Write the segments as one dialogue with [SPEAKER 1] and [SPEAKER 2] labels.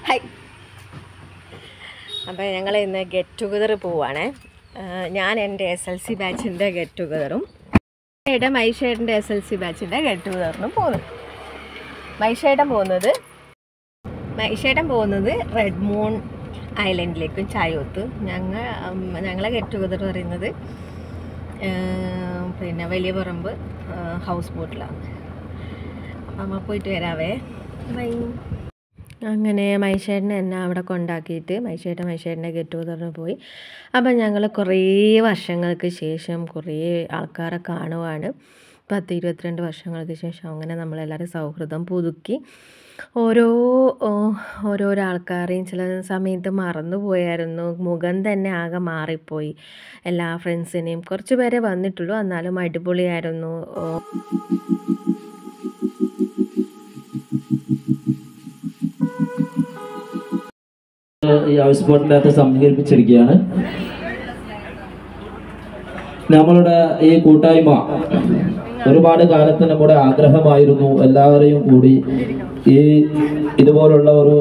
[SPEAKER 1] Hi. അപ്പോൾ ഞങ്ങൾ ഇന്ന് ഗെറ്റ് ടുഗദർ പോവുകയാണേ. ഞാൻ എൻ്റെ SLC ബാച്ചിൻ്റെ ഗെറ്റ് ടുഗദറും മൈഷേട്ടൻ്റെ SLC ബാച്ചിൻ്റെ ഗെറ്റ് ടുഗദറിനും പോകുന്നു. മൈഷേട്ടൻ പോകുന്നത് റെഡ് മൂൺ ഐലൻഡിലേക്കും ചായോത്ത്. ഞങ്ങളെ ഗെറ്റ് ടുഗദർ പറയുന്നത് പിന്നെ വലിയ പറമ്പ് ഹൗസ് ബോട്ടിലാണ്. നമ്മൾ പോയിട്ട് വരാവേ. ബൈ. അങ്ങനെ മൈഷേട്ടനെ എന്നെ അവിടെ കൊണ്ടാക്കിയിട്ട് മൈഷേട്ടൻ്റെ ഗെറ്റ് ടുഗദറിന് പോയി. അപ്പം ഞങ്ങൾ കുറേ വർഷങ്ങൾക്ക് ശേഷം കുറേ ആൾക്കാരെ കാണുവാണ്. 10-22 വർഷങ്ങൾക്ക് ശേഷം അങ്ങനെ നമ്മളെല്ലാവരും സൗഹൃദം പുതുക്കി. ഓരോരോ ആൾക്കാരെയും ചില സമയത്ത് മറന്നു പോയായിരുന്നു. മുഖം തന്നെ ആകെ മാറിപ്പോയി. എല്ലാ ഫ്രണ്ട്സിനെയും കുറച്ച് പേരെ വന്നിട്ടുള്ളൂ, എന്നാലും അടിപൊളിയായിരുന്നു.
[SPEAKER 2] ഈ ഹൗസ് ബോട്ടിനകത്ത് സമീകരിപ്പിച്ചിരിക്കുകയാണ്. നമ്മളുടെ ഈ കൂട്ടായ്മ ഒരുപാട് കാലത്ത് നമ്മുടെ ആഗ്രഹമായിരുന്നു എല്ലാവരെയും കൂടി ഈ ഇതുപോലുള്ള ഒരു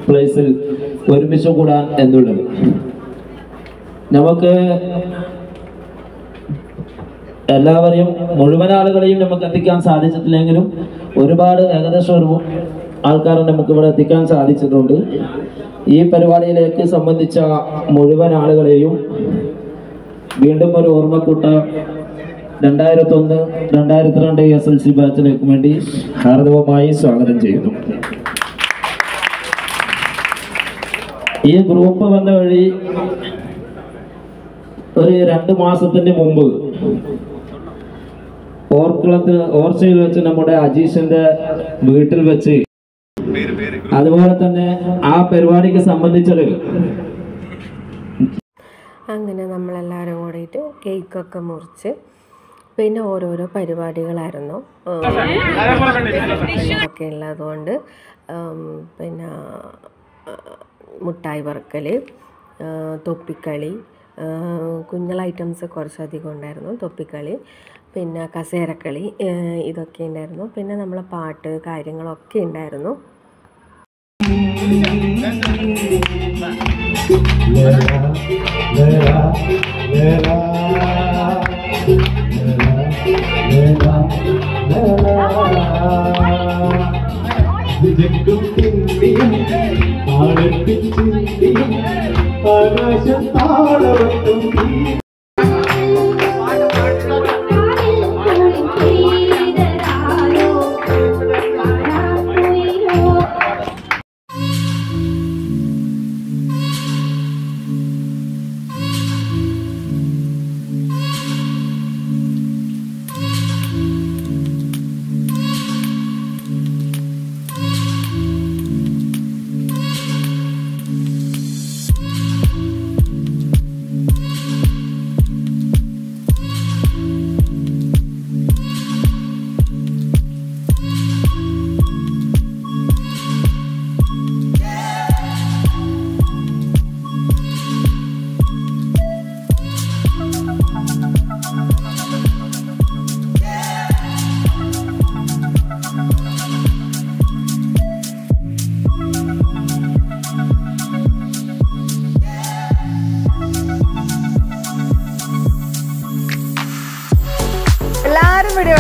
[SPEAKER 2] പ്ലേസിൽ ഒരുമിച്ച് കൂടാൻ എന്നുള്ളത്. നമുക്ക് എല്ലാവരെയും മുഴുവൻ ആളുകളെയും നമുക്ക് എത്തിക്കാൻ സാധിച്ചിട്ടില്ലെങ്കിലും ഒരുപാട് ഏകദേശം ഒരു ആൾക്കാരെ നമുക്ക് ഇവിടെ എത്തിക്കാൻ സാധിച്ചിട്ടുണ്ട്. ഈ പരിപാടിയിലേക്ക് സംബന്ധിച്ച മുഴുവൻ ആളുകളെയും വീണ്ടും ഒരു ഓർമ്മക്കൂട്ട 2001-2002 SLC ബാച്ചിലേക്ക് വേണ്ടി ഹാർദവമായി സ്വാഗതം ചെയ്യുന്നു. ഈ ഗ്രൂപ്പ് വന്ന വഴി ഒരു 2 മാസത്തിന് മുമ്പ് ഓർച്ചയിൽ വെച്ച് നമ്മുടെ അജീഷിന്റെ വീട്ടിൽ വെച്ച്, അതുപോലെ തന്നെ ആ പരിപാടിക്ക് സംബന്ധിച്ചത്
[SPEAKER 1] അങ്ങനെ നമ്മളെല്ലാവരും കൂടിയിട്ട് കേക്കൊക്കെ മുറിച്ച് പിന്നെ ഓരോരോ പരിപാടികളായിരുന്നു ഒക്കെ ഉള്ളതുകൊണ്ട് പിന്നെ മുട്ടായി വറുക്കൽ, തൊപ്പിക്കളി, കുഞ്ഞുള്ള ഐറ്റംസ് കുറച്ചധികം ഉണ്ടായിരുന്നു. തൊപ്പിക്കളി, പിന്നെ കസേരക്കളി, ഇതൊക്കെ ഉണ്ടായിരുന്നു. പിന്നെ നമ്മളെ പാട്ട് കാര്യങ്ങളൊക്കെ ഉണ്ടായിരുന്നു.
[SPEAKER 3] വീഡിയോ